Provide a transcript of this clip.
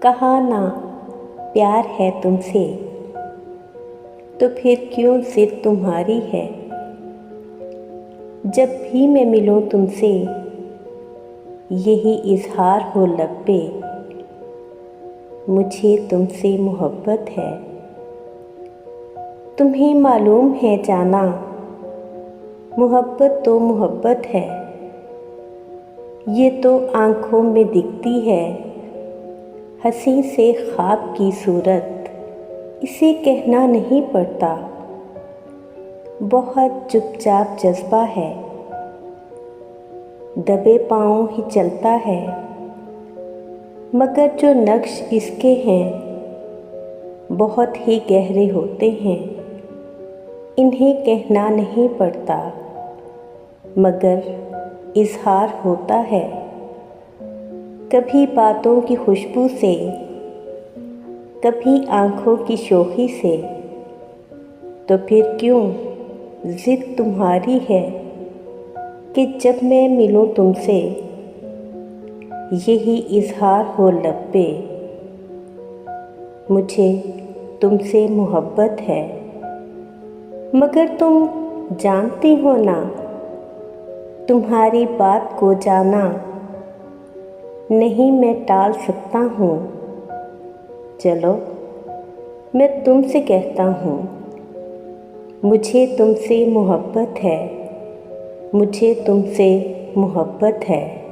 कहा ना प्यार है तुमसे, तो फिर क्यों जिद तुम्हारी है। जब भी मैं मिलूं तुमसे, यही इजहार हो लब पे, मुझे तुमसे मोहब्बत है। तुम्हें मालूम है जाना, मोहब्बत तो मोहब्बत है। ये तो आँखों में दिखती है, हंसी से ख्वाब की सूरत। इसे कहना नहीं पड़ता, बहुत चुपचाप जज्बा है। दबे पाँव ही चलता है, मगर जो नक्श इसके हैं, बहुत ही गहरे होते हैं। इन्हें कहना नहीं पड़ता, मगर इजहार होता है। कभी बातों की खुशबू से, कभी आँखों की शोखी से, तो फिर क्यों जिद तुम्हारी है कि जब मैं मिलूं तुमसे, यही इजहार हो लब पे, मुझे तुमसे मोहब्बत है। मगर तुम जानती हो ना, तुम्हारी बात को जाना नहीं मैं टाल सकता हूँ। चलो मैं तुमसे कहता हूँ, मुझे तुमसे मोहब्बत है, मुझे तुमसे मोहब्बत है।